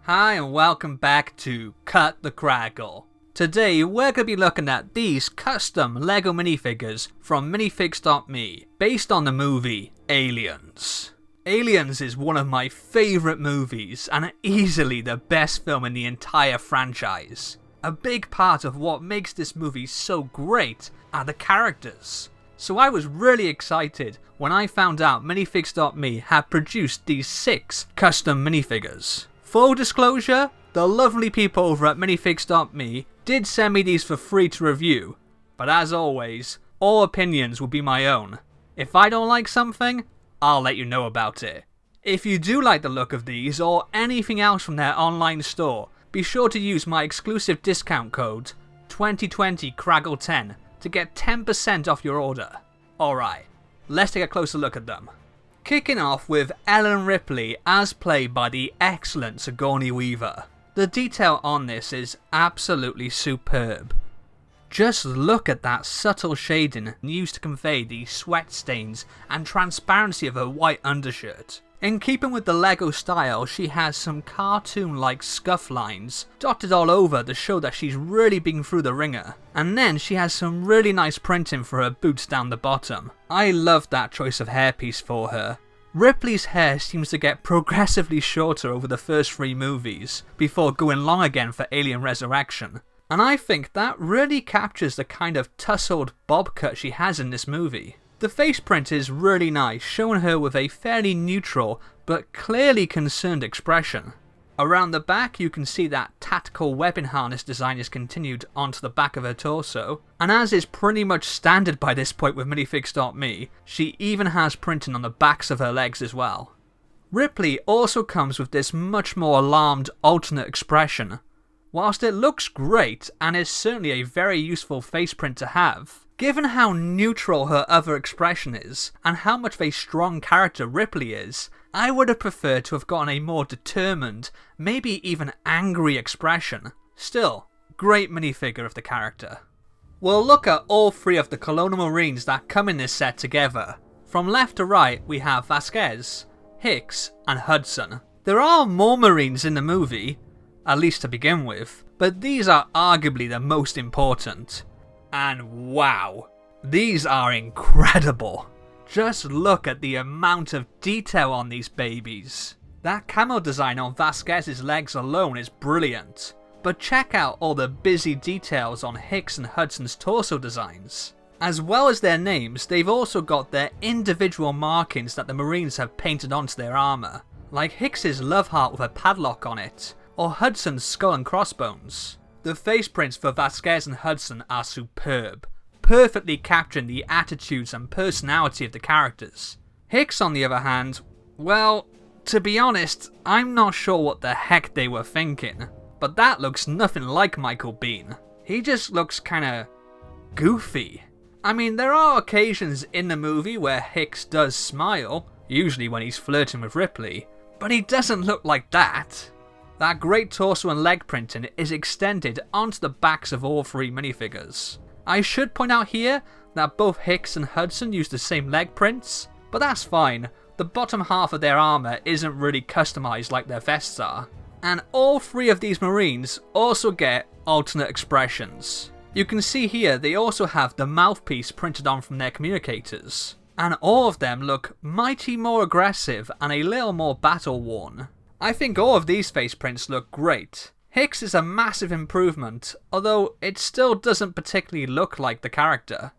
Hi and welcome back to Cut the Crackle. Today we're going to be looking at these custom LEGO minifigures from Minifigs.me, based on the movie Aliens. Aliens is one of my favourite movies and easily the best film in the entire franchise. A big part of what makes this movie so great are the characters. So I was really excited when I found out Minifigs.me had produced these 6 custom minifigures. Full disclosure, the lovely people over at Minifigs.me did send me these for free to review, but as always, all opinions will be my own. If I don't like something, I'll let you know about it. If you do like the look of these or anything else from their online store, be sure to use my exclusive discount code 2020CRAGGLE10 to get 10% off your order. Alright, let's take a closer look at them. Kicking off with Ellen Ripley as played by the excellent Sigourney Weaver. The detail on this is absolutely superb. Just look at that subtle shading used to convey the sweat stains and transparency of her white undershirt. In keeping with the LEGO style, she has some cartoon-like scuff lines dotted all over to show that she's really been through the ringer. And then she has some really nice printing for her boots down the bottom. I love that choice of hairpiece for her. Ripley's hair seems to get progressively shorter over the first 3 movies, before going long again for Alien Resurrection. And I think that really captures the kind of tousled bob cut she has in this movie. The face print is really nice, showing her with a fairly neutral but clearly concerned expression. Around the back you can see that tactical weapon harness design is continued onto the back of her torso, and as is pretty much standard by this point with Minifigs.me, she even has printing on the backs of her legs as well. Ripley also comes with this much more alarmed alternate expression. Whilst it looks great and is certainly a very useful face print to have, given how neutral her other expression is, and how much of a strong character Ripley is, I would have preferred to have gotten a more determined, maybe even angry expression. Still, great minifigure of the character. We'll look at all 3 of the Colonial Marines that come in this set together. From left to right we have Vasquez, Hicks and Hudson. There are more Marines in the movie, at least to begin with, but these are arguably the most important. And wow, these are incredible. Just look at the amount of detail on these babies. That camo design on Vasquez's legs alone is brilliant, but check out all the busy details on Hicks and Hudson's torso designs. As well as their names, they've also got their individual markings that the Marines have painted onto their armour, like Hicks's love heart with a padlock on it, or Hudson's skull and crossbones. The face prints for Vasquez and Hudson are superb, perfectly capturing the attitudes and personality of the characters. Hicks on the other hand, well, to be honest, I'm not sure what the heck they were thinking, but that looks nothing like Michael Biehn. He just looks kinda goofy. I mean, there are occasions in the movie where Hicks does smile, usually when he's flirting with Ripley, but he doesn't look like that. That great torso and leg printing is extended onto the backs of all 3 minifigures. I should point out here that both Hicks and Hudson use the same leg prints, but that's fine. The bottom half of their armour isn't really customised like their vests are. And all 3 of these Marines also get alternate expressions. You can see here they also have the mouthpiece printed on from their communicators. And all of them look mighty more aggressive and a little more battle worn. I think all of these face prints look great. Hicks is a massive improvement, although it still doesn't particularly look like the character.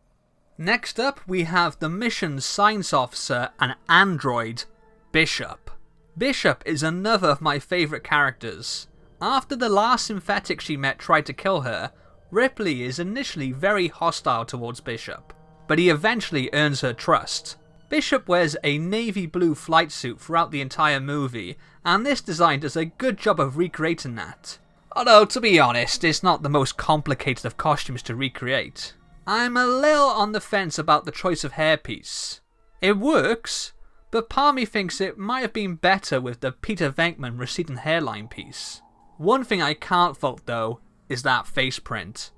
Next up we have the mission's science officer and android, Bishop. Bishop is another of my favourite characters. After the last synthetic she met tried to kill her, Ripley is initially very hostile towards Bishop, but he eventually earns her trust. Bishop wears a navy blue flight suit throughout the entire movie, and this design does a good job of recreating that. Although, to be honest, it's not the most complicated of costumes to recreate. I'm a little on the fence about the choice of hairpiece. It works, but part of me thinks it might have been better with the Peter Venkman receding hairline piece. One thing I can't fault though, is that face print.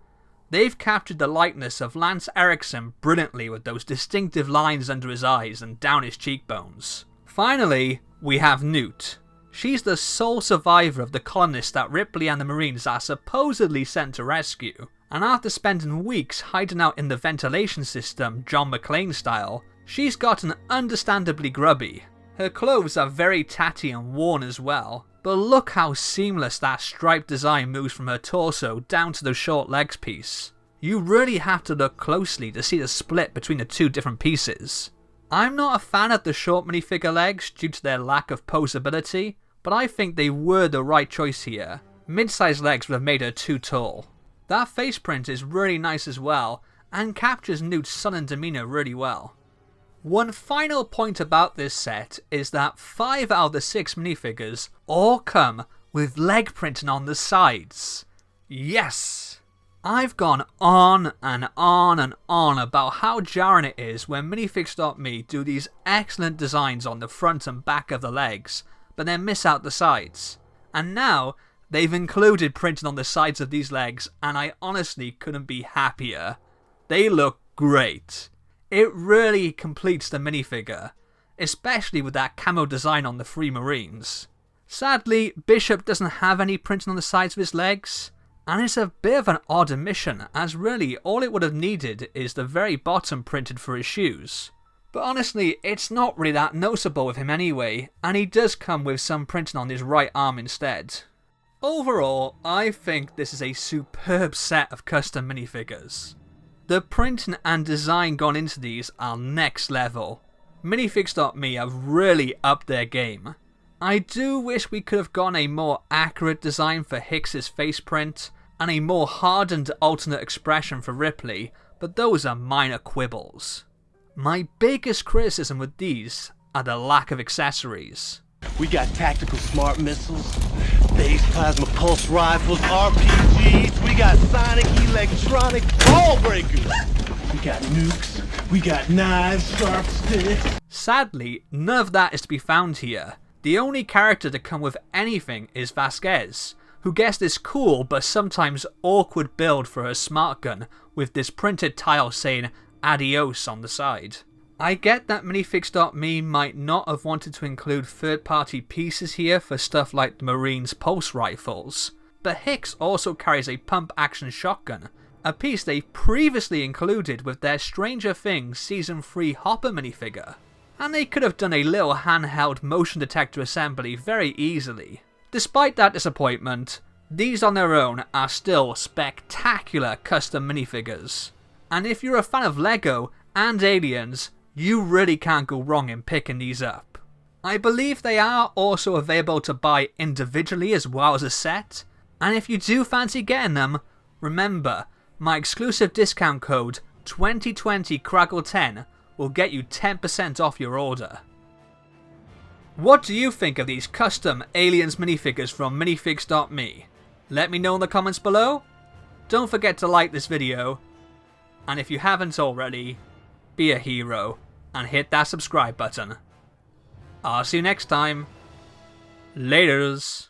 They've captured the likeness of Lance Erickson brilliantly with those distinctive lines under his eyes and down his cheekbones. Finally, we have Newt. She's the sole survivor of the colonists that Ripley and the Marines are supposedly sent to rescue, and after spending weeks hiding out in the ventilation system John McClane style, she's gotten understandably grubby. Her clothes are very tatty and worn as well, but look how seamless that striped design moves from her torso down to the short legs piece. You really have to look closely to see the split between the two different pieces. I'm not a fan of the short minifigure legs due to their lack of posability, but I think they were the right choice here. Mid-sized legs would have made her too tall. That face print is really nice as well, and captures Newt's sullen demeanour really well. One final point about this set is that 5 out of the 6 minifigures all come with leg printing on the sides. Yes! I've gone on and on and on about how jarring it is when Minifigs.me do these excellent designs on the front and back of the legs, but then miss out the sides. And now, they've included printing on the sides of these legs, and I honestly couldn't be happier. They look great. It really completes the minifigure, especially with that camo design on the 3 Marines. Sadly, Bishop doesn't have any printing on the sides of his legs, and it's a bit of an odd omission, as really all it would have needed is the very bottom printed for his shoes. But honestly, it's not really that noticeable with him anyway, and he does come with some printing on his right arm instead. Overall, I think this is a superb set of custom minifigures. The printing and design gone into these are next level. Minifigs.me have really upped their game. I do wish we could have gotten a more accurate design for Hicks's face print, and a more hardened alternate expression for Ripley, but those are minor quibbles. My biggest criticism with these are the lack of accessories. We got tactical smart missiles, phase plasma pulse rifles, RPGs, we got sonic electronic ball breakers, we got nukes, we got knives, sharp sticks. Sadly, none of that is to be found here. The only character to come with anything is Vasquez, who gets this cool but sometimes awkward build for her smart gun with this printed tile saying adios on the side. I get that Minifigs.me might not have wanted to include third-party pieces here for stuff like the Marines' pulse rifles, but Hicks also carries a pump-action shotgun, a piece they previously included with their Stranger Things Season 3 Hopper minifigure. And they could have done a little handheld motion detector assembly very easily. Despite that disappointment, these on their own are still spectacular custom minifigures. And if you're a fan of LEGO and Aliens, you really can't go wrong in picking these up. I believe they are also available to buy individually as well as a set, and if you do fancy getting them, remember, my exclusive discount code 2020Craggle10 will get you 10% off your order. What do you think of these custom Aliens minifigures from Minifigs.me? Let me know in the comments below. Don't forget to like this video, and if you haven't already, be a hero and hit that subscribe button. I'll see you next time. Laters.